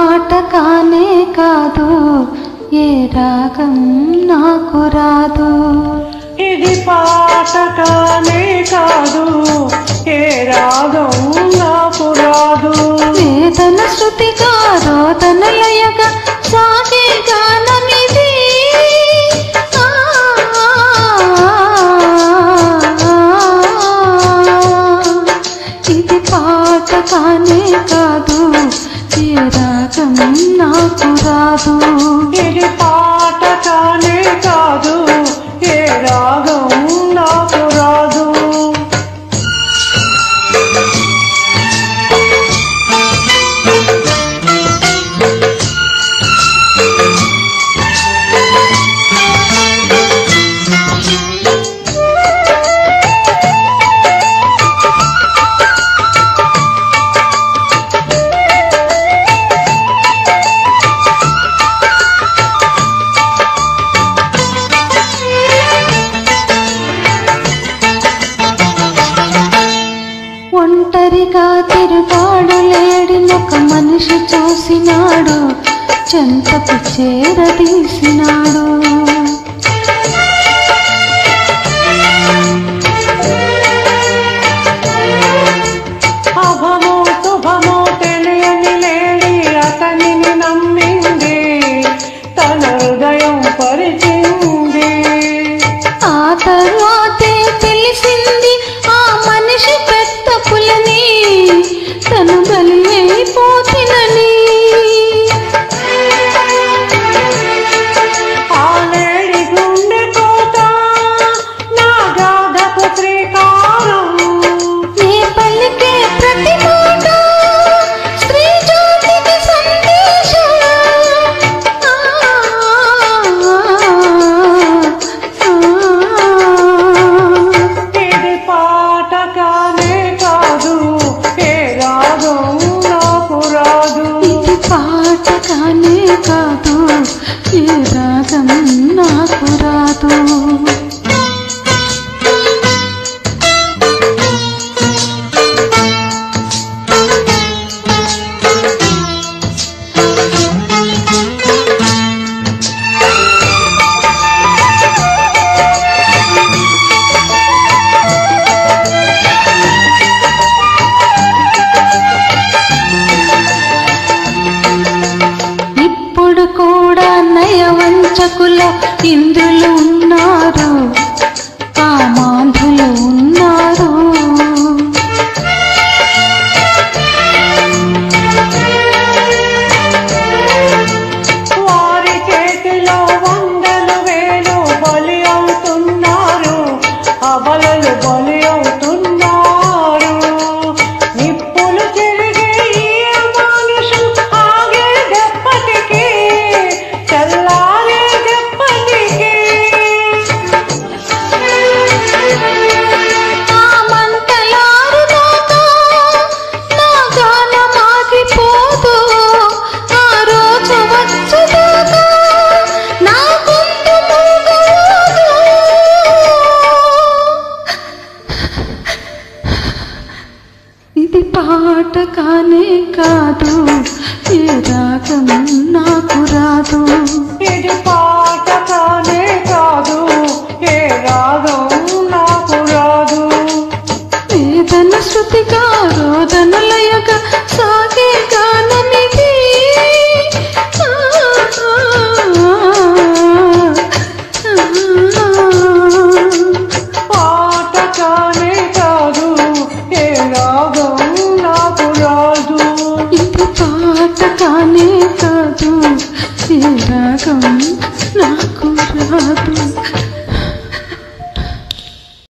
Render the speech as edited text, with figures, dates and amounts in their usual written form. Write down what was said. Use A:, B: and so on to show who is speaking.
A: పాట కానే కాదు, ఏ రాగం నాకు రాదు.
B: ఇది పాట కానే కాదు, ఏ రాగం నాకు రాదు.
A: వేదన శృతిగా రోదన లయగా సాగే గానమిది. ఇది పాట కానే కాదు, ఏ రాగం నాకు రాదు.
B: ఇది పాట కానే కాదు, ఏ రాగం నాకు రాదు.
A: ఒంటరిగా తిరుగాడలేడినొక మనిషి చూసినాడు, చెంతకు చేరదీసినాడు.
B: అభమో శుభమో తెలియని లేడి అతనిని నమ్మింది, తన హృదయం పరిచింది.
A: ఆ తరువాతే తెలిసింది ఆ మనిషి పెద్ద పులని, తను బలి అయిపోతినని.
B: ఆ లేడి గుండె కోత నా గాథకు శ్రీకారం.
A: నీ పలికే ప్రతి మాట స్త్రీ జాతికి సందేశం.
B: ఇది పాట కానే కాదు, ఏ రాగం నాకు రాదు.
A: ఇది పాట కానే కాదు, ఏ రాగం నాకు రాదు. ఇప్పుడు కూడా నయవంచకులో ఇంద్రులు ఉన్నారు, కామాంధులు ఉన్నారు.
B: వారి చేతిలో వందలు వేలు బలి అవుతున్నారు, అబలలు బలి అవుతున్నారు. నిప్పులు చెరిగే ఈ మనుషు ఆగే దెబ్బటికి, చల్లారే దెబ్బటికి.
A: ఆ మంటలారుదాకా నా గానం ఆగిపోదు, ఆ రోజు వచ్చుదాకా నా గొంతు మూగదు. ఇది పాట కానే కాదు, ఏ రాగం నాకు రాదు.
B: ఇది పాట కానే కాదు, ఏ రాగం నాకు రాదు.
A: వేదన శృతిగా రోదన లయగా సాగే గానమిది.
B: పాట కానే కాదు, ఏ రాగం నాకు రాదు.
A: ఇది పాట కానే కాదు, ఏ రాగం నాకు రాదు.